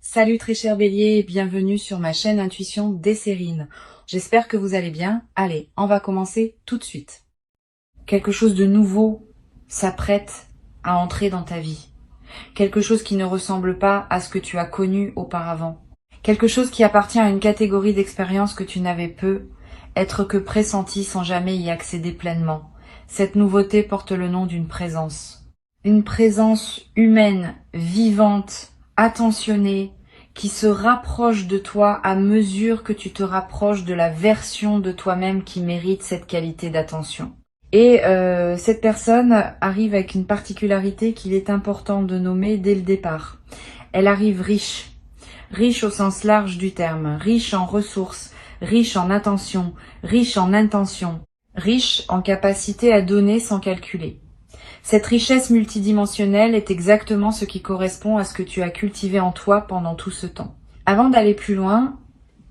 Salut très cher Bélier et bienvenue sur ma chaîne Intuition Desserine. J'espère que vous allez bien. Allez, on va commencer tout de suite. Quelque chose de nouveau s'apprête à entrer dans ta vie. Quelque chose qui ne ressemble pas à ce que tu as connu auparavant. Quelque chose qui appartient à une catégorie d'expérience que tu n'avais peu, être que pressenti sans jamais y accéder pleinement. Cette nouveauté porte le nom d'une présence. Une présence humaine, vivante, attentionnée, qui se rapproche de toi à mesure que tu te rapproches de la version de toi-même qui mérite cette qualité d'attention. Et cette personne arrive avec une particularité qu'il est important de nommer dès le départ. Elle arrive riche. Riche au sens large du terme, riche en ressources, riche en attention, riche en intention, riche en capacité à donner sans calculer. Cette richesse multidimensionnelle est exactement ce qui correspond à ce que tu as cultivé en toi pendant tout ce temps. Avant d'aller plus loin,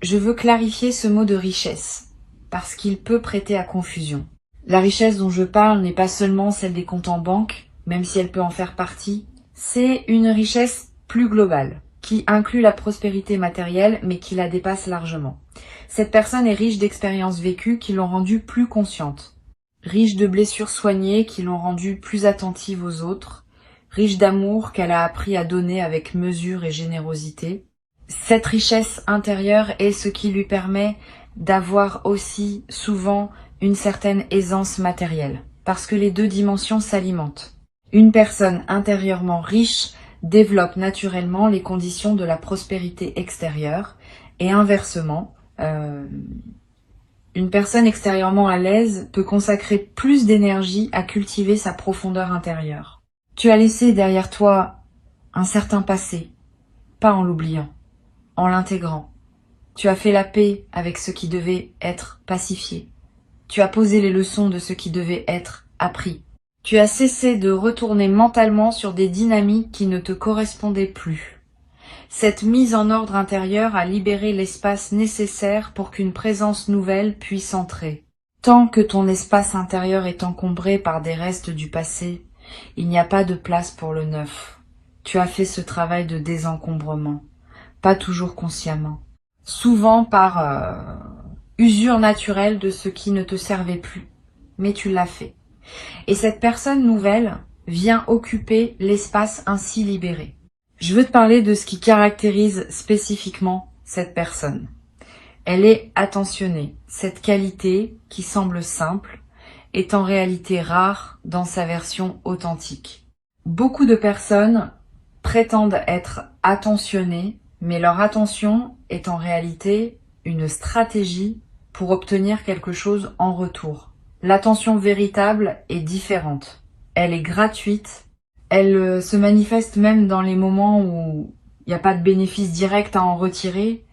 je veux clarifier ce mot de richesse, parce qu'il peut prêter à confusion. La richesse dont je parle n'est pas seulement celle des comptes en banque, même si elle peut en faire partie, c'est une richesse plus globale, qui inclut la prospérité matérielle, mais qui la dépasse largement. Cette personne est riche d'expériences vécues qui l'ont rendue plus consciente. Riche de blessures soignées qui l'ont rendue plus attentive aux autres, riche d'amour qu'elle a appris à donner avec mesure et générosité. Cette richesse intérieure est ce qui lui permet d'avoir aussi souvent une certaine aisance matérielle, parce que les deux dimensions s'alimentent. Une personne intérieurement riche développe naturellement les conditions de la prospérité extérieure, et inversement, une personne extérieurement à l'aise peut consacrer plus d'énergie à cultiver sa profondeur intérieure. Tu as laissé derrière toi un certain passé, pas en l'oubliant, en l'intégrant. Tu as fait la paix avec ce qui devait être pacifié. Tu as posé les leçons de ce qui devait être appris. Tu as cessé de retourner mentalement sur des dynamiques qui ne te correspondaient plus. Cette mise en ordre intérieur a libéré l'espace nécessaire pour qu'une présence nouvelle puisse entrer. Tant que ton espace intérieur est encombré par des restes du passé, il n'y a pas de place pour le neuf. Tu as fait ce travail de désencombrement, pas toujours consciemment. Souvent par usure naturelle de ce qui ne te servait plus, mais tu l'as fait. Et cette personne nouvelle vient occuper l'espace ainsi libéré. Je veux te parler de ce qui caractérise spécifiquement cette personne. Elle est attentionnée. Cette qualité, qui semble simple, est en réalité rare dans sa version authentique. Beaucoup de personnes prétendent être attentionnées, mais leur attention est en réalité une stratégie pour obtenir quelque chose en retour. L'attention véritable est différente. Elle est gratuite. Elle se manifeste même dans les moments où il n'y a pas de bénéfice direct à en retirer.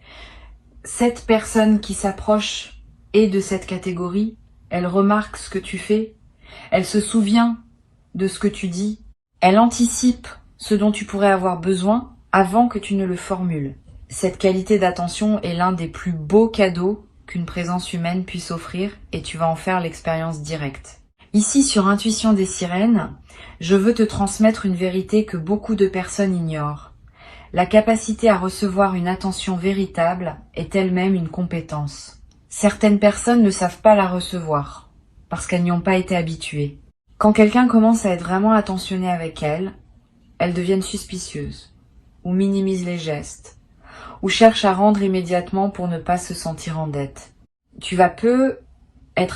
Cette personne qui s'approche est de cette catégorie. Elle remarque ce que tu fais. Elle se souvient de ce que tu dis. Elle anticipe ce dont tu pourrais avoir besoin avant que tu ne le formules. Cette qualité d'attention est l'un des plus beaux cadeaux qu'une présence humaine puisse offrir et tu vas en faire l'expérience directe. Ici, sur Intuition des Sirènes, je veux te transmettre une vérité que beaucoup de personnes ignorent. La capacité à recevoir une attention véritable est elle-même une compétence. Certaines personnes ne savent pas la recevoir, parce qu'elles n'y ont pas été habituées. Quand quelqu'un commence à être vraiment attentionné avec elles, elles deviennent suspicieuses, ou minimisent les gestes, ou cherchent à rendre immédiatement pour ne pas se sentir en dette. Tu vas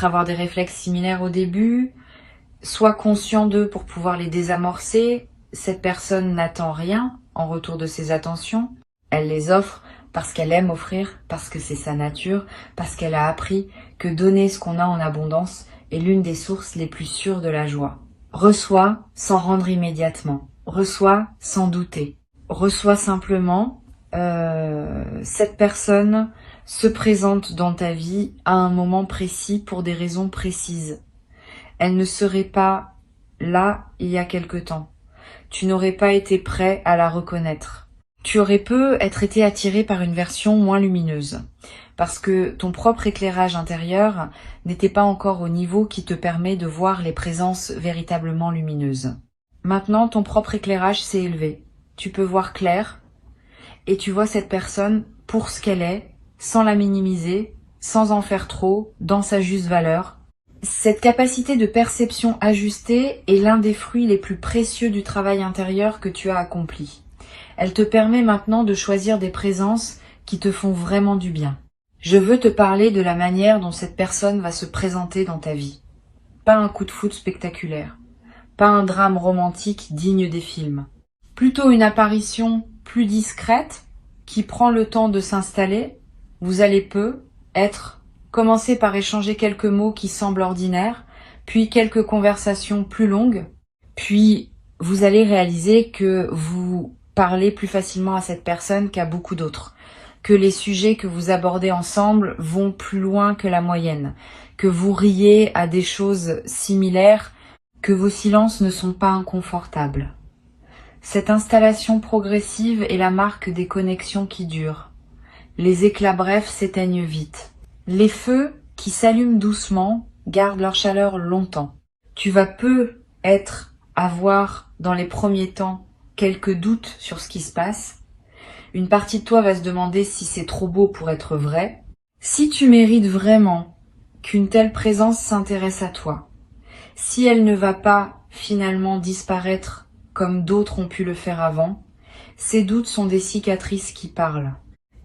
avoir des réflexes similaires au début, sois conscient d'eux pour pouvoir les désamorcer. Cette personne n'attend rien en retour de ses attentions. Elle les offre parce qu'elle aime offrir, parce que c'est sa nature, parce qu'elle a appris que donner ce qu'on a en abondance est l'une des sources les plus sûres de la joie. Reçois sans rendre immédiatement. Reçois sans douter. Reçois simplement. Cette personne se présente dans ta vie à un moment précis pour des raisons précises. Elle ne serait pas là il y a quelque temps. Tu n'aurais pas été prêt à la reconnaître. Tu aurais peut-être été attiré par une version moins lumineuse, parce que ton propre éclairage intérieur n'était pas encore au niveau qui te permet de voir les présences véritablement lumineuses. Maintenant, ton propre éclairage s'est élevé. Tu peux voir clair, et tu vois cette personne pour ce qu'elle est, sans la minimiser, sans en faire trop, dans sa juste valeur. Cette capacité de perception ajustée est l'un des fruits les plus précieux du travail intérieur que tu as accompli. Elle te permet maintenant de choisir des présences qui te font vraiment du bien. Je veux te parler de la manière dont cette personne va se présenter dans ta vie. Pas un coup de foudre spectaculaire, pas un drame romantique digne des films. Plutôt une apparition plus discrète qui prend le temps de s'installer. Vous allez commencer par échanger quelques mots qui semblent ordinaires, puis quelques conversations plus longues, puis vous allez réaliser que vous parlez plus facilement à cette personne qu'à beaucoup d'autres, que les sujets que vous abordez ensemble vont plus loin que la moyenne, que vous riez à des choses similaires, que vos silences ne sont pas inconfortables. Cette installation progressive est la marque des connexions qui durent. Les éclats brefs s'éteignent vite. Les feux qui s'allument doucement gardent leur chaleur longtemps. Tu vas avoir dans les premiers temps quelques doutes sur ce qui se passe. Une partie de toi va se demander si c'est trop beau pour être vrai. Si tu mérites vraiment qu'une telle présence s'intéresse à toi, si elle ne va pas finalement disparaître comme d'autres ont pu le faire avant, ces doutes sont des cicatrices qui parlent.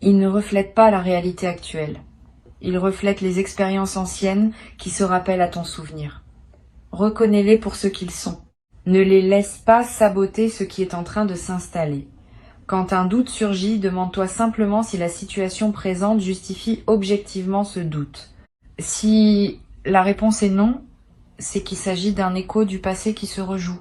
Ils ne reflètent pas la réalité actuelle. Ils reflètent les expériences anciennes qui se rappellent à ton souvenir. Reconnais-les pour ce qu'ils sont. Ne les laisse pas saboter ce qui est en train de s'installer. Quand un doute surgit, demande-toi simplement si la situation présente justifie objectivement ce doute. Si la réponse est non, c'est qu'il s'agit d'un écho du passé qui se rejoue.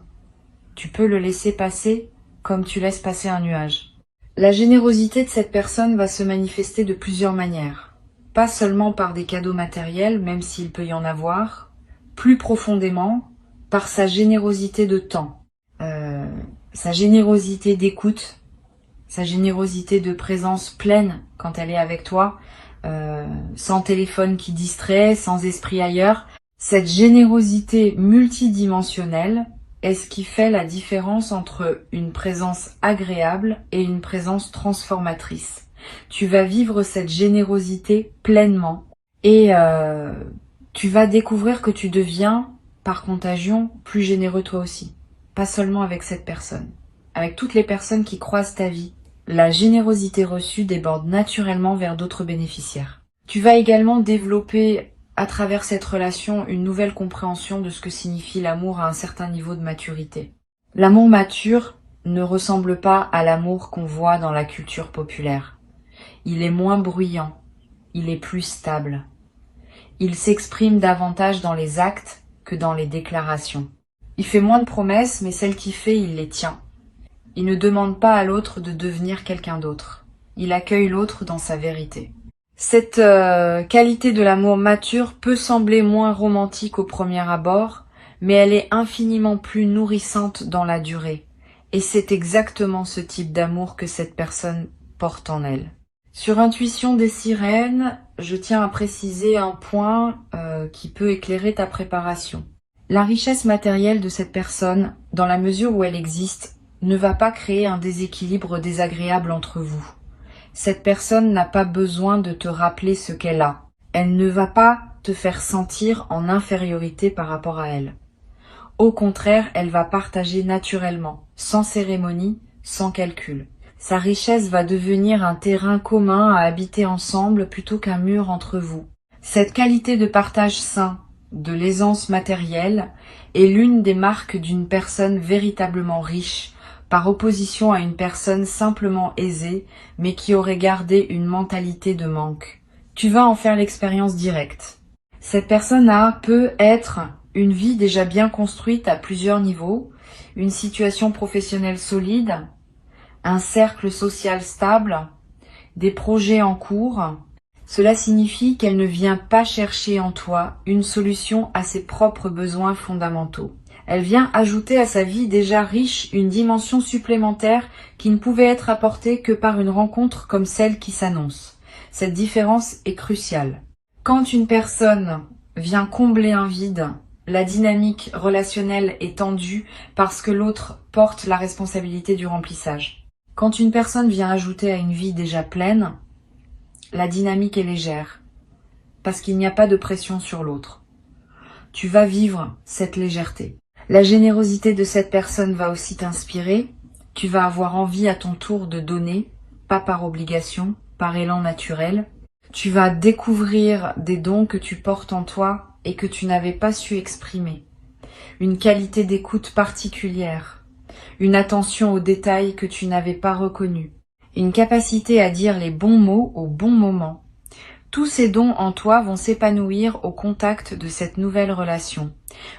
Tu peux le laisser passer comme tu laisses passer un nuage. La générosité de cette personne va se manifester de plusieurs manières. Pas seulement par des cadeaux matériels, même s'il peut y en avoir, plus profondément par sa générosité de temps, sa générosité d'écoute, sa générosité de présence pleine quand elle est avec toi, sans téléphone qui distrait, sans esprit ailleurs. Cette générosité multidimensionnelle est ce qui fait la différence entre une présence agréable et une présence transformatrice. Tu vas vivre cette générosité pleinement et tu vas découvrir que tu deviens, par contagion, plus généreux toi aussi. Pas seulement avec cette personne, avec toutes les personnes qui croisent ta vie. La générosité reçue déborde naturellement vers d'autres bénéficiaires. Tu vas également développer à travers cette relation une nouvelle compréhension de ce que signifie l'amour à un certain niveau de maturité. L'amour mature ne ressemble pas à l'amour qu'on voit dans la culture populaire. Il est moins bruyant, il est plus stable. Il s'exprime davantage dans les actes que dans les déclarations. Il fait moins de promesses, mais celles qu'il fait, il les tient. Il ne demande pas à l'autre de devenir quelqu'un d'autre. Il accueille l'autre dans sa vérité. Cette qualité de l'amour mature peut sembler moins romantique au premier abord, mais elle est infiniment plus nourrissante dans la durée. Et c'est exactement ce type d'amour que cette personne porte en elle. Sur Intuition des sirènes, je tiens à préciser un point qui peut éclairer ta préparation. La richesse matérielle de cette personne, dans la mesure où elle existe, ne va pas créer un déséquilibre désagréable entre vous. Cette personne n'a pas besoin de te rappeler ce qu'elle a. Elle ne va pas te faire sentir en infériorité par rapport à elle. Au contraire, elle va partager naturellement, sans cérémonie, sans calcul. Sa richesse va devenir un terrain commun à habiter ensemble plutôt qu'un mur entre vous. Cette qualité de partage sain, de l'aisance matérielle, est l'une des marques d'une personne véritablement riche, par opposition à une personne simplement aisée, mais qui aurait gardé une mentalité de manque. Tu vas en faire l'expérience directe. Cette personne peut être une vie déjà bien construite à plusieurs niveaux, une situation professionnelle solide, un cercle social stable, des projets en cours. Cela signifie qu'elle ne vient pas chercher en toi une solution à ses propres besoins fondamentaux. Elle vient ajouter à sa vie déjà riche une dimension supplémentaire qui ne pouvait être apportée que par une rencontre comme celle qui s'annonce. Cette différence est cruciale. Quand une personne vient combler un vide, la dynamique relationnelle est tendue parce que l'autre porte la responsabilité du remplissage. Quand une personne vient ajouter à une vie déjà pleine, la dynamique est légère, parce qu'il n'y a pas de pression sur l'autre. Tu vas vivre cette légèreté. La générosité de cette personne va aussi t'inspirer. Tu vas avoir envie à ton tour de donner, pas par obligation, par élan naturel. Tu vas découvrir des dons que tu portes en toi et que tu n'avais pas su exprimer. Une qualité d'écoute particulière. Une attention aux détails que tu n'avais pas reconnus. Une capacité à dire les bons mots au bon moment. Tous ces dons en toi vont s'épanouir au contact de cette nouvelle relation.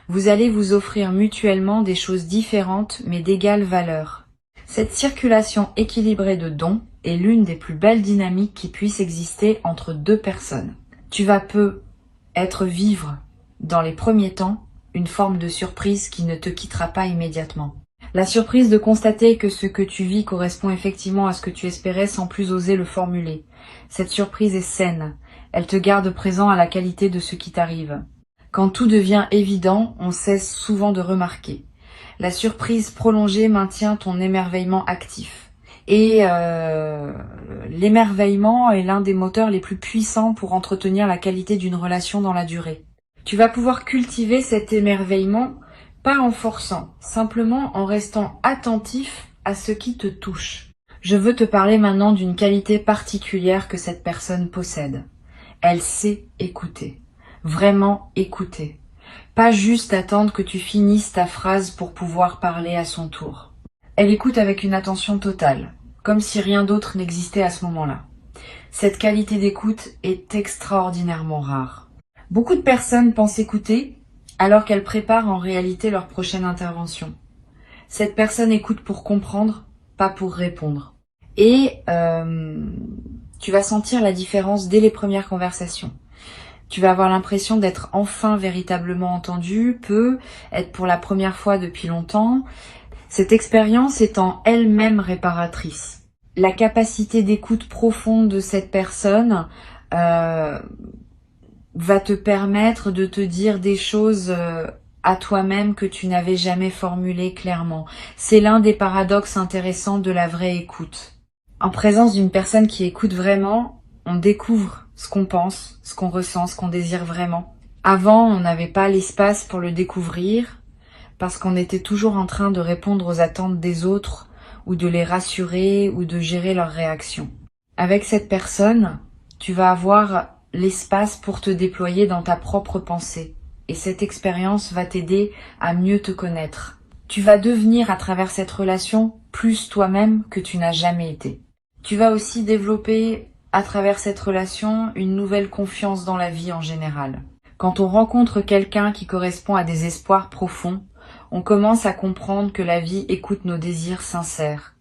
Vous allez vous offrir mutuellement des choses différentes mais d'égale valeur. Cette circulation équilibrée de dons est l'une des plus belles dynamiques qui puissent exister entre deux personnes. Tu vas peut-être vivre, dans les premiers temps, une forme de surprise qui ne te quittera pas immédiatement. La surprise de constater que ce que tu vis correspond effectivement à ce que tu espérais sans plus oser le formuler. Cette surprise est saine. Elle te garde présent à la qualité de ce qui t'arrive. Quand tout devient évident, on cesse souvent de remarquer. La surprise prolongée maintient ton émerveillement actif. Et l'émerveillement est l'un des moteurs les plus puissants pour entretenir la qualité d'une relation dans la durée. Tu vas pouvoir cultiver cet émerveillement pas en forçant, simplement en restant attentif à ce qui te touche. Je veux te parler maintenant d'une qualité particulière que cette personne possède. Elle sait écouter. Vraiment écouter. Pas juste attendre que tu finisses ta phrase pour pouvoir parler à son tour. Elle écoute avec une attention totale, comme si rien d'autre n'existait à ce moment-là. Cette qualité d'écoute est extraordinairement rare. Beaucoup de personnes pensent écouter, alors qu'elles préparent en réalité leur prochaine intervention. Cette personne écoute pour comprendre, pas pour répondre. Et tu vas sentir la différence dès les premières conversations. Tu vas avoir l'impression d'être enfin véritablement entendu, peut être pour la première fois depuis longtemps. Cette expérience est en elle-même réparatrice. La capacité d'écoute profonde de cette personne va te permettre de te dire des choses à toi-même que tu n'avais jamais formulées clairement. C'est l'un des paradoxes intéressants de la vraie écoute. En présence d'une personne qui écoute vraiment, on découvre ce qu'on pense, ce qu'on ressent, ce qu'on désire vraiment. Avant, on n'avait pas l'espace pour le découvrir parce qu'on était toujours en train de répondre aux attentes des autres ou de les rassurer ou de gérer leurs réactions. Avec cette personne, tu vas avoir l'espace pour te déployer dans ta propre pensée. Et cette expérience va t'aider à mieux te connaître. Tu vas devenir à travers cette relation plus toi-même que tu n'as jamais été. Tu vas aussi développer à travers cette relation une nouvelle confiance dans la vie en général. Quand on rencontre quelqu'un qui correspond à des espoirs profonds, on commence à comprendre que la vie écoute nos désirs sincères.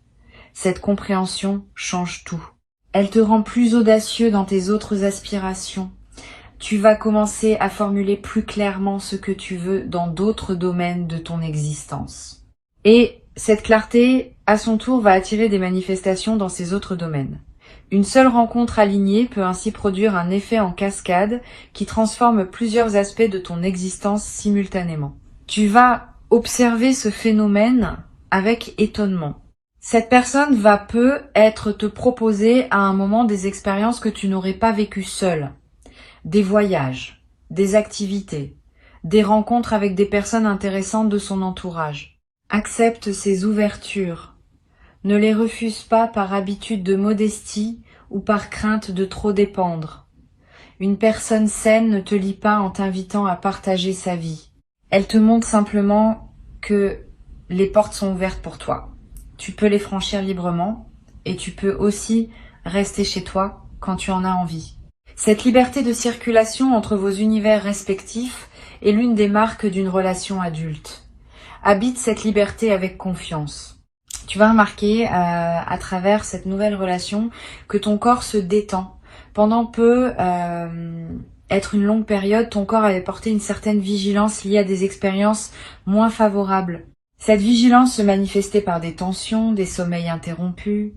Cette compréhension change tout. Elle te rend plus audacieux dans tes autres aspirations. Tu vas commencer à formuler plus clairement ce que tu veux dans d'autres domaines de ton existence. Et cette clarté, à son tour, va attirer des manifestations dans ces autres domaines. Une seule rencontre alignée peut ainsi produire un effet en cascade qui transforme plusieurs aspects de ton existence simultanément. Tu vas observer ce phénomène avec étonnement. Cette personne va peut-être te proposer à un moment des expériences que tu n'aurais pas vécues seule. Des voyages, des activités, des rencontres avec des personnes intéressantes de son entourage. Accepte ces ouvertures. Ne les refuse pas par habitude de modestie ou par crainte de trop dépendre. Une personne saine ne te lie pas en t'invitant à partager sa vie. Elle te montre simplement que les portes sont ouvertes pour toi. Tu peux les franchir librement et tu peux aussi rester chez toi quand tu en as envie. Cette liberté de circulation entre vos univers respectifs est l'une des marques d'une relation adulte. Habite cette liberté avec confiance. Tu vas remarquer à travers cette nouvelle relation que ton corps se détend. Pendant être une longue période, ton corps avait porté une certaine vigilance liée à des expériences moins favorables. Cette vigilance se manifestait par des tensions, des sommeils interrompus,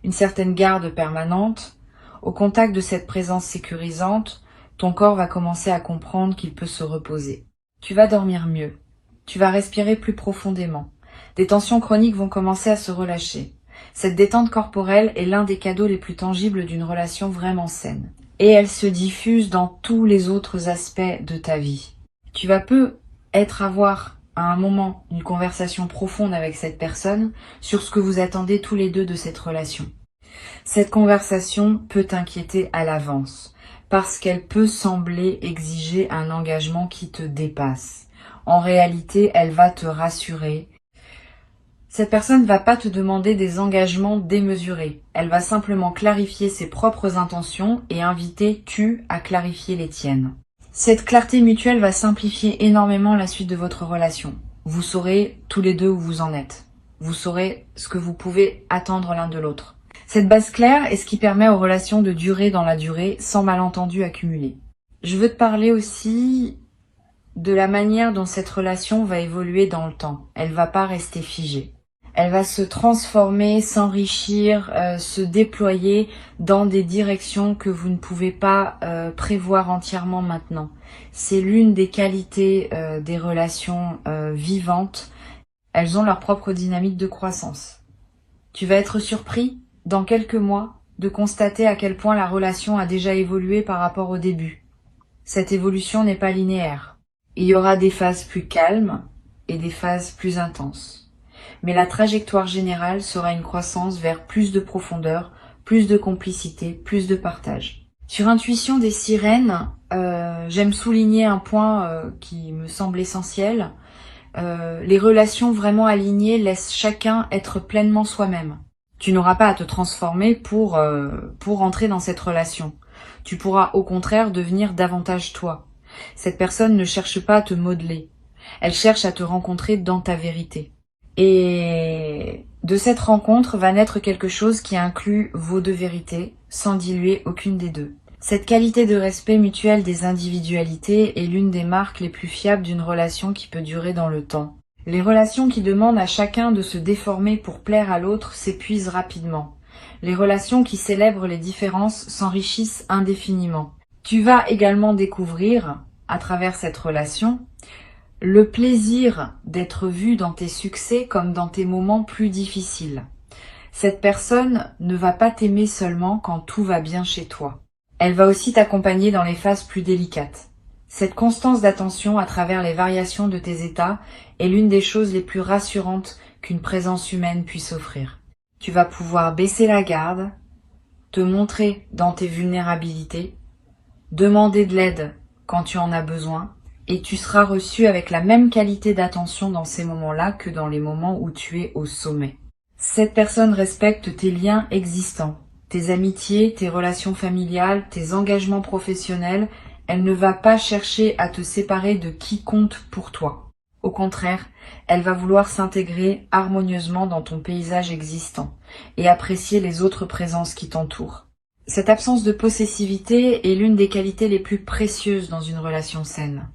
une certaine garde permanente. Au contact de cette présence sécurisante, ton corps va commencer à comprendre qu'il peut se reposer. Tu vas dormir mieux. Tu vas respirer plus profondément. Des tensions chroniques vont commencer à se relâcher. Cette détente corporelle est l'un des cadeaux les plus tangibles d'une relation vraiment saine. Et elle se diffuse dans tous les autres aspects de ta vie. Tu vas avoir à un moment une conversation profonde avec cette personne sur ce que vous attendez tous les deux de cette relation. Cette conversation peut t'inquiéter à l'avance, parce qu'elle peut sembler exiger un engagement qui te dépasse. En réalité, elle va te rassurer. Cette personne ne va pas te demander des engagements démesurés. Elle va simplement clarifier ses propres intentions et inviter tu à clarifier les tiennes. Cette clarté mutuelle va simplifier énormément la suite de votre relation. Vous saurez tous les deux où vous en êtes. Vous saurez ce que vous pouvez attendre l'un de l'autre. Cette base claire est ce qui permet aux relations de durer dans la durée sans malentendus accumulés. Je veux te parler aussi de la manière dont cette relation va évoluer dans le temps. Elle va pas rester figée. Elle va se transformer, s'enrichir, se déployer dans des directions que vous ne pouvez pas prévoir entièrement maintenant. C'est l'une des qualités des relations vivantes. Elles ont leur propre dynamique de croissance. Tu vas être surpris, dans quelques mois, de constater à quel point la relation a déjà évolué par rapport au début. Cette évolution n'est pas linéaire. Il y aura des phases plus calmes et des phases plus intenses. Mais la trajectoire générale sera une croissance vers plus de profondeur, plus de complicité, plus de partage. Sur Intuition des sirènes, j'aime souligner un point qui me semble essentiel. Les relations vraiment alignées laissent chacun être pleinement soi-même. Tu n'auras pas à te transformer pour entrer dans cette relation. Tu pourras au contraire devenir davantage toi. Cette personne ne cherche pas à te modeler. Elle cherche à te rencontrer dans ta vérité. Et de cette rencontre va naître quelque chose qui inclut vos deux vérités, sans diluer aucune des deux. Cette qualité de respect mutuel des individualités est l'une des marques les plus fiables d'une relation qui peut durer dans le temps. Les relations qui demandent à chacun de se déformer pour plaire à l'autre s'épuisent rapidement. Les relations qui célèbrent les différences s'enrichissent indéfiniment. Tu vas également découvrir, à travers cette relation, le plaisir d'être vu dans tes succès comme dans tes moments plus difficiles. Cette personne ne va pas t'aimer seulement quand tout va bien chez toi. Elle va aussi t'accompagner dans les phases plus délicates. Cette constance d'attention à travers les variations de tes états est l'une des choses les plus rassurantes qu'une présence humaine puisse offrir. Tu vas pouvoir baisser la garde, te montrer dans tes vulnérabilités, demander de l'aide quand tu en as besoin, et tu seras reçu avec la même qualité d'attention dans ces moments-là que dans les moments où tu es au sommet. Cette personne respecte tes liens existants, tes amitiés, tes relations familiales, tes engagements professionnels. Elle ne va pas chercher à te séparer de qui compte pour toi. Au contraire, elle va vouloir s'intégrer harmonieusement dans ton paysage existant et apprécier les autres présences qui t'entourent. Cette absence de possessivité est l'une des qualités les plus précieuses dans une relation saine.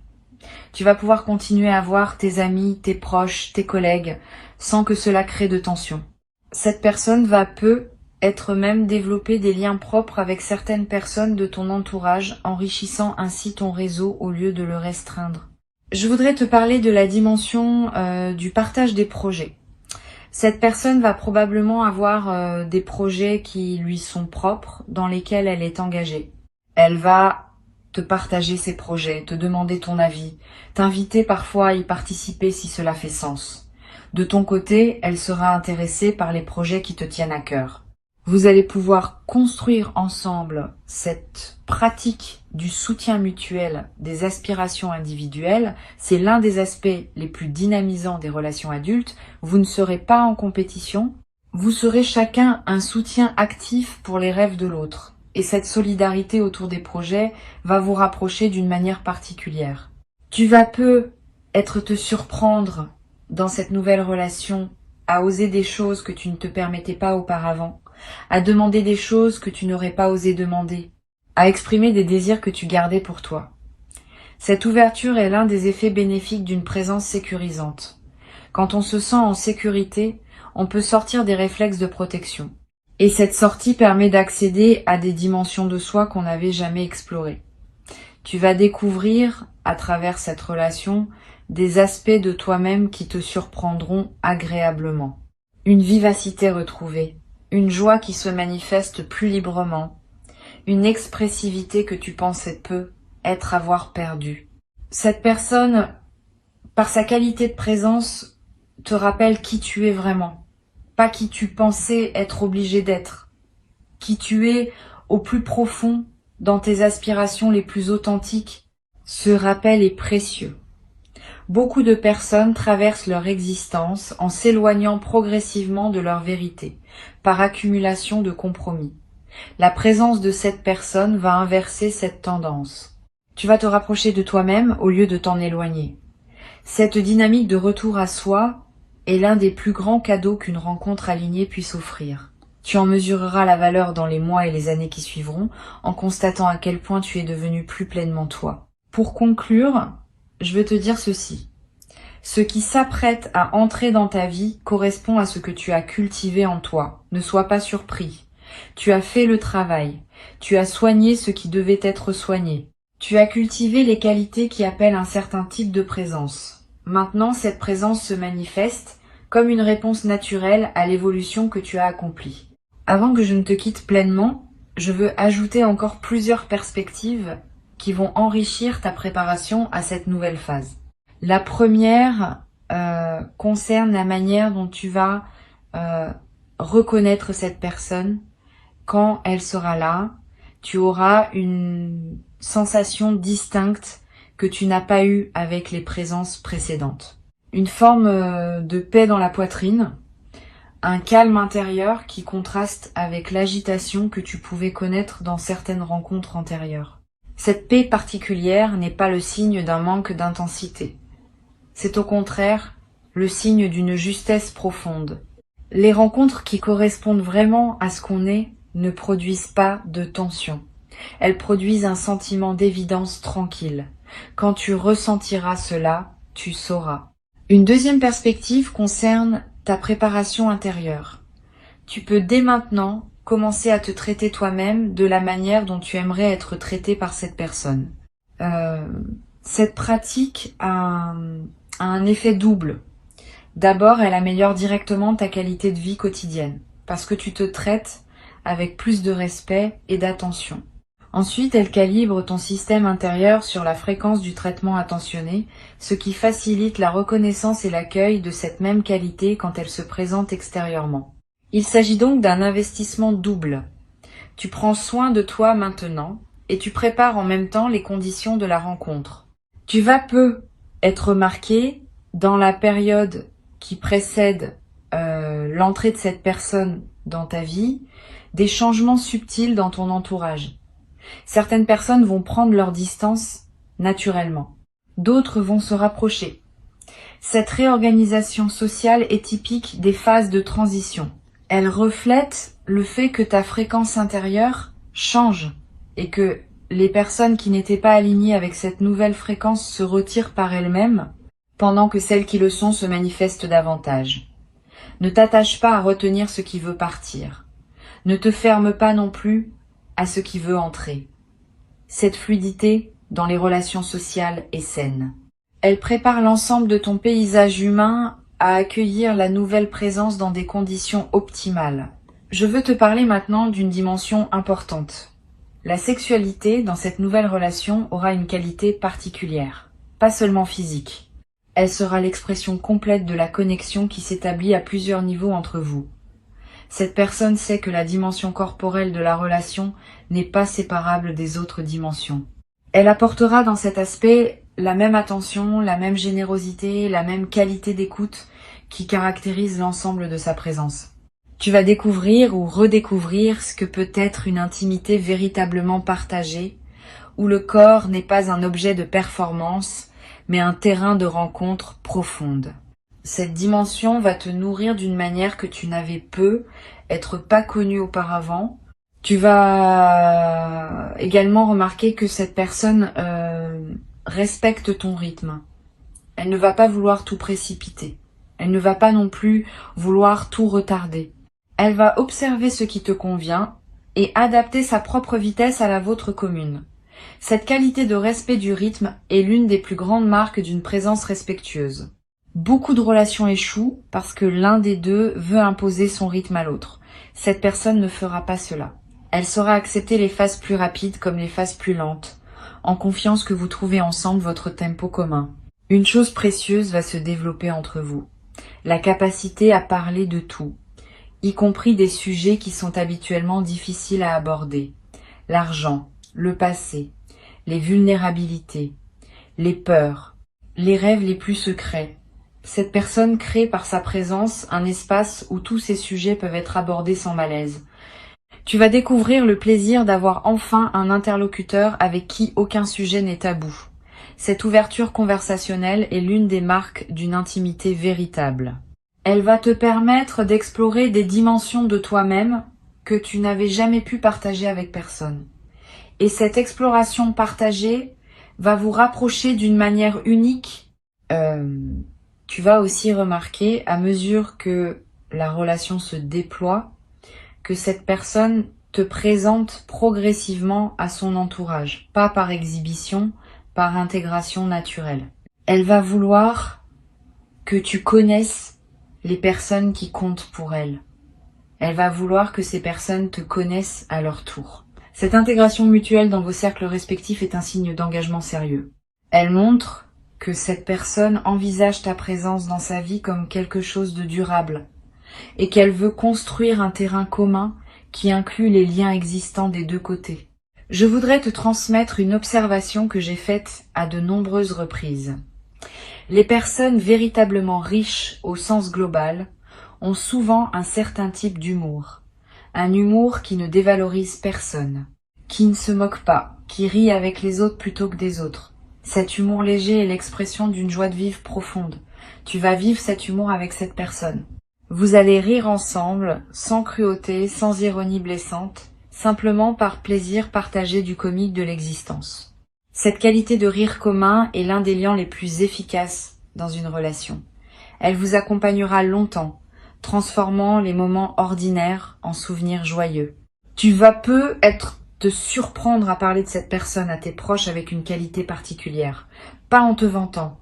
Tu vas pouvoir continuer à voir tes amis, tes proches, tes collègues, sans que cela crée de tension. Cette personne va être même développer des liens propres avec certaines personnes de ton entourage, enrichissant ainsi ton réseau au lieu de le restreindre. Je voudrais te parler de la dimension du partage des projets. Cette personne va probablement avoir des projets qui lui sont propres, dans lesquels elle est engagée. Elle va te partager ses projets, te demander ton avis, t'inviter parfois à y participer si cela fait sens. De ton côté, elle sera intéressée par les projets qui te tiennent à cœur. Vous allez pouvoir construire ensemble cette pratique du soutien mutuel des aspirations individuelles. C'est l'un des aspects les plus dynamisants des relations adultes. Vous ne serez pas en compétition. Vous serez chacun un soutien actif pour les rêves de l'autre. Et cette solidarité autour des projets va vous rapprocher d'une manière particulière. Tu vas peut-être te surprendre dans cette nouvelle relation à oser des choses que tu ne te permettais pas auparavant, à demander des choses que tu n'aurais pas osé demander, à exprimer des désirs que tu gardais pour toi. Cette ouverture est l'un des effets bénéfiques d'une présence sécurisante. Quand on se sent en sécurité, on peut sortir des réflexes de protection. Et cette sortie permet d'accéder à des dimensions de soi qu'on n'avait jamais explorées. Tu vas découvrir, à travers cette relation, des aspects de toi-même qui te surprendront agréablement. une vivacité retrouvée, une joie qui se manifeste plus librement, une expressivité que tu pensais peu avoir perdue. Cette personne, par sa qualité de présence, te rappelle qui tu es vraiment, pas qui tu pensais être obligé d'être, qui tu es au plus profond dans tes aspirations les plus authentiques. Ce rappel est précieux. Beaucoup de personnes traversent leur existence en s'éloignant progressivement de leur vérité, par accumulation de compromis. La présence de cette personne va inverser cette tendance. Tu vas te rapprocher de toi-même au lieu de t'en éloigner. Cette dynamique de retour à soi est l'un des plus grands cadeaux qu'une rencontre alignée puisse offrir. Tu en mesureras la valeur dans les mois et les années qui suivront, en constatant à quel point tu es devenu plus pleinement toi. Pour conclure, je veux te dire ceci. Ce qui s'apprête à entrer dans ta vie correspond à ce que tu as cultivé en toi. Ne sois pas surpris. Tu as fait le travail. Tu as soigné ce qui devait être soigné. Tu as cultivé les qualités qui appellent un certain type de présence. Maintenant, cette présence se manifeste comme une réponse naturelle à l'évolution que tu as accomplie. Avant que je ne te quitte pleinement, je veux ajouter encore plusieurs perspectives qui vont enrichir ta préparation à cette nouvelle phase. La première concerne la manière dont tu vas reconnaître cette personne. Quand elle sera là, tu auras une sensation distincte que tu n'as pas eue avec les présences précédentes. Une forme de paix dans la poitrine, un calme intérieur qui contraste avec l'agitation que tu pouvais connaître dans certaines rencontres antérieures. Cette paix particulière n'est pas le signe d'un manque d'intensité. C'est au contraire le signe d'une justesse profonde. Les rencontres qui correspondent vraiment à ce qu'on est ne produisent pas de tension. Elles produisent un sentiment d'évidence tranquille. Quand tu ressentiras cela, tu sauras. Une deuxième perspective concerne ta préparation intérieure. Tu peux dès maintenant commencer à te traiter toi-même de la manière dont tu aimerais être traité par cette personne. Cette pratique a un effet double. D'abord, elle améliore directement ta qualité de vie quotidienne, parce que tu te traites avec plus de respect et d'attention. Ensuite, elle calibre ton système intérieur sur la fréquence du traitement attentionné, ce qui facilite la reconnaissance et l'accueil de cette même qualité quand elle se présente extérieurement. Il s'agit donc d'un investissement double. Tu prends soin de toi maintenant et tu prépares en même temps les conditions de la rencontre. Tu vas peu être remarqué dans la période qui précède l'entrée de cette personne dans ta vie, des changements subtils dans ton entourage. Certaines personnes vont prendre leur distance naturellement. D'autres vont se rapprocher. Cette réorganisation sociale est typique des phases de transition. Elle reflète le fait que ta fréquence intérieure change et que les personnes qui n'étaient pas alignées avec cette nouvelle fréquence se retirent par elles-mêmes, pendant que celles qui le sont se manifestent davantage. Ne t'attache pas à retenir ce qui veut partir. Ne te ferme pas non plus à ce qui veut entrer. Cette fluidité dans les relations sociales est saine. Elle prépare l'ensemble de ton paysage humain à accueillir la nouvelle présence dans des conditions optimales. Je veux te parler maintenant d'une dimension importante. La sexualité dans cette nouvelle relation aura une qualité particulière, pas seulement physique. Elle sera l'expression complète de la connexion qui s'établit à plusieurs niveaux entre vous. Cette personne sait que la dimension corporelle de la relation n'est pas séparable des autres dimensions. Elle apportera dans cet aspect la même attention, la même générosité, la même qualité d'écoute qui caractérise l'ensemble de sa présence. Tu vas découvrir ou redécouvrir ce que peut être une intimité véritablement partagée, où le corps n'est pas un objet de performance, mais un terrain de rencontre profonde. Cette dimension va te nourrir d'une manière que tu n'avais être pas connue auparavant. Tu vas également remarquer que cette personne respecte ton rythme. Elle ne va pas vouloir tout précipiter. Elle ne va pas non plus vouloir tout retarder. Elle va observer ce qui te convient et adapter sa propre vitesse à la vôtre commune. Cette qualité de respect du rythme est l'une des plus grandes marques d'une présence respectueuse. Beaucoup de relations échouent parce que l'un des deux veut imposer son rythme à l'autre. Cette personne ne fera pas cela. Elle saura accepter les phases plus rapides comme les phases plus lentes, en confiance que vous trouvez ensemble votre tempo commun. Une chose précieuse va se développer entre vous. La capacité à parler de tout, y compris des sujets qui sont habituellement difficiles à aborder. L'argent, le passé, les vulnérabilités, les peurs, les rêves les plus secrets. Cette personne crée par sa présence un espace où tous ces sujets peuvent être abordés sans malaise. Tu vas découvrir le plaisir d'avoir enfin un interlocuteur avec qui aucun sujet n'est tabou. Cette ouverture conversationnelle est l'une des marques d'une intimité véritable. Elle va te permettre d'explorer des dimensions de toi-même que tu n'avais jamais pu partager avec personne. Et cette exploration partagée va vous rapprocher d'une manière unique. Tu vas aussi remarquer, à mesure que la relation se déploie, que cette personne te présente progressivement à son entourage, pas par exhibition, par intégration naturelle. Elle va vouloir que tu connaisses les personnes qui comptent pour elle. Elle va vouloir que ces personnes te connaissent à leur tour. Cette intégration mutuelle dans vos cercles respectifs est un signe d'engagement sérieux. Elle montre que cette personne envisage ta présence dans sa vie comme quelque chose de durable et qu'elle veut construire un terrain commun qui inclut les liens existants des deux côtés. Je voudrais te transmettre une observation que j'ai faite à de nombreuses reprises. Les personnes véritablement riches au sens global ont souvent un certain type d'humour. Un humour qui ne dévalorise personne, qui ne se moque pas, qui rit avec les autres plutôt que des autres. Cet humour léger est l'expression d'une joie de vivre profonde. Tu vas vivre cet humour avec cette personne. Vous allez rire ensemble, sans cruauté, sans ironie blessante, simplement par plaisir partagé du comique de l'existence. Cette qualité de rire commun est l'un des liens les plus efficaces dans une relation. Elle vous accompagnera longtemps, transformant les moments ordinaires en souvenirs joyeux. Tu vas te surprendre à parler de cette personne à tes proches avec une qualité particulière, pas en te vantant,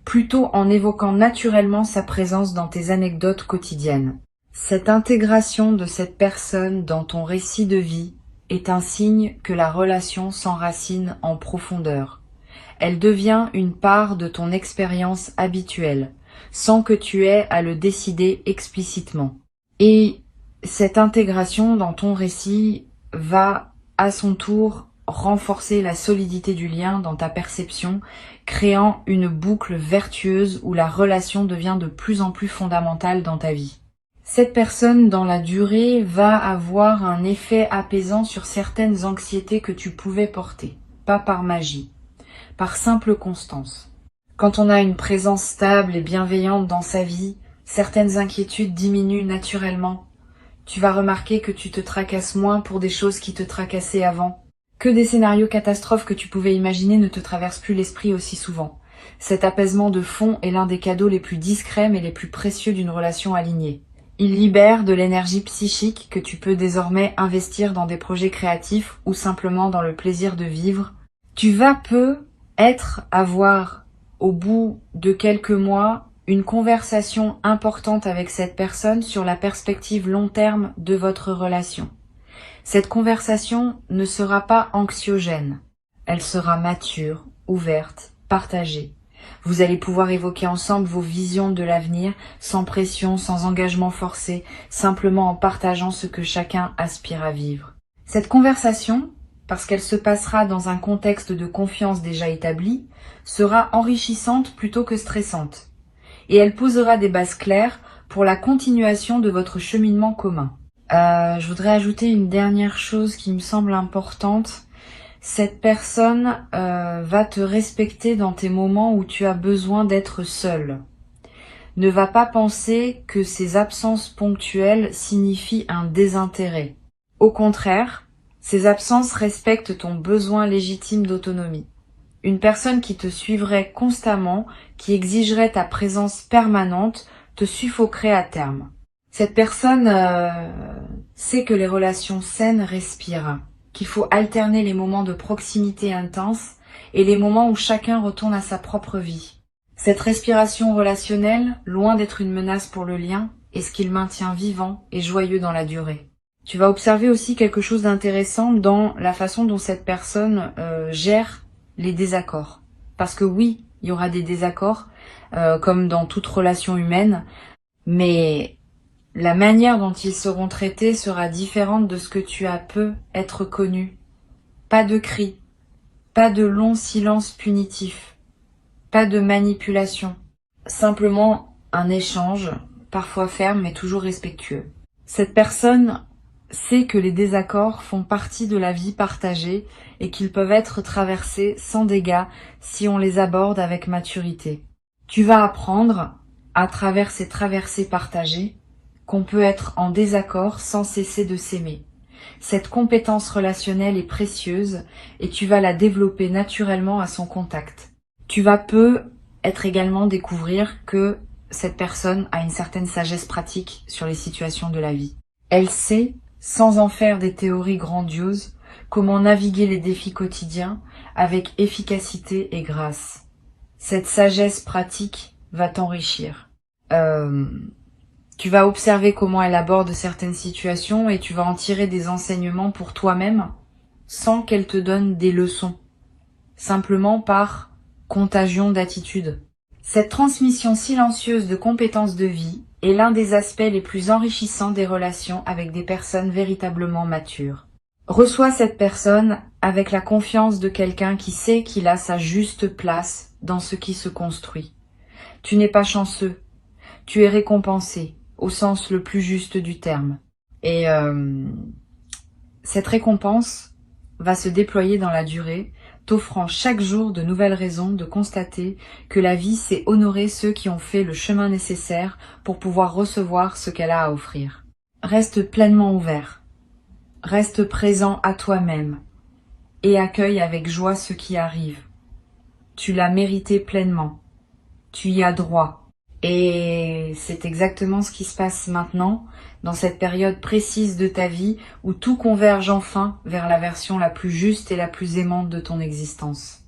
plutôt en évoquant naturellement sa présence dans tes anecdotes quotidiennes. Cette intégration de cette personne dans ton récit de vie est un signe que la relation s'enracine en profondeur. Elle devient une part de ton expérience habituelle, sans que tu aies à le décider explicitement. Et cette intégration dans ton récit va, à son tour, renforcer la solidité du lien dans ta perception, créant une boucle vertueuse où la relation devient de plus en plus fondamentale dans ta vie. Cette personne, dans la durée, va avoir un effet apaisant sur certaines anxiétés que tu pouvais porter, pas par magie, par simple constance. Quand on a une présence stable et bienveillante dans sa vie, certaines inquiétudes diminuent naturellement. Tu vas remarquer que tu te tracasses moins pour des choses qui te tracassaient avant, que des scénarios catastrophes que tu pouvais imaginer ne te traversent plus l'esprit aussi souvent. Cet apaisement de fond est l'un des cadeaux les plus discrets mais les plus précieux d'une relation alignée. Il libère de l'énergie psychique que tu peux désormais investir dans des projets créatifs ou simplement dans le plaisir de vivre. Tu vas avoir, au bout de quelques mois, une conversation importante avec cette personne sur la perspective long terme de votre relation. Cette conversation ne sera pas anxiogène. Elle sera mature, ouverte, partagée. Vous allez pouvoir évoquer ensemble vos visions de l'avenir, sans pression, sans engagement forcé, simplement en partageant ce que chacun aspire à vivre. Cette conversation, parce qu'elle se passera dans un contexte de confiance déjà établi, sera enrichissante plutôt que stressante. Et elle posera des bases claires pour la continuation de votre cheminement commun. Je voudrais ajouter une dernière chose qui me semble importante. Cette personne va te respecter dans tes moments où tu as besoin d'être seul. Ne va pas penser que ces absences ponctuelles signifient un désintérêt. Au contraire, ces absences respectent ton besoin légitime d'autonomie. Une personne qui te suivrait constamment, qui exigerait ta présence permanente, te suffoquerait à terme. Cette personne sait que les relations saines respirent, qu'il faut alterner les moments de proximité intense et les moments où chacun retourne à sa propre vie. Cette respiration relationnelle, loin d'être une menace pour le lien, est ce qui le maintient vivant et joyeux dans la durée. Tu vas observer aussi quelque chose d'intéressant dans la façon dont cette personne gère les désaccords. Parce que oui, il y aura des désaccords, comme dans toute relation humaine, mais la manière dont ils seront traités sera différente de ce que tu as pu être connu. Pas de cris, pas de longs silences punitifs, pas de manipulation. Simplement un échange, parfois ferme mais toujours respectueux. Cette personne sait que les désaccords font partie de la vie partagée et qu'ils peuvent être traversés sans dégâts si on les aborde avec maturité. Tu vas apprendre, à travers ces traversées partagées, qu'on peut être en désaccord sans cesser de s'aimer. Cette compétence relationnelle est précieuse et tu vas la développer naturellement à son contact. Tu vas être également découvrir que cette personne a une certaine sagesse pratique sur les situations de la vie. Elle sait, sans en faire des théories grandioses, comment naviguer les défis quotidiens avec efficacité et grâce. Cette sagesse pratique va t'enrichir. Tu vas observer comment elle aborde certaines situations et tu vas en tirer des enseignements pour toi-même sans qu'elle te donne des leçons, simplement par contagion d'attitude. Cette transmission silencieuse de compétences de vie est l'un des aspects les plus enrichissants des relations avec des personnes véritablement matures. Reçois cette personne avec la confiance de quelqu'un qui sait qu'il a sa juste place dans ce qui se construit. Tu n'es pas chanceux, tu es récompensé, au sens le plus juste du terme. Et cette récompense va se déployer dans la durée, t'offrant chaque jour de nouvelles raisons de constater que la vie sait honorer ceux qui ont fait le chemin nécessaire pour pouvoir recevoir ce qu'elle a à offrir. Reste pleinement ouvert, reste présent à toi-même et accueille avec joie ce qui arrive. Tu l'as mérité pleinement, tu y as droit. Et c'est exactement ce qui se passe maintenant, dans cette période précise de ta vie où tout converge enfin vers la version la plus juste et la plus aimante de ton existence.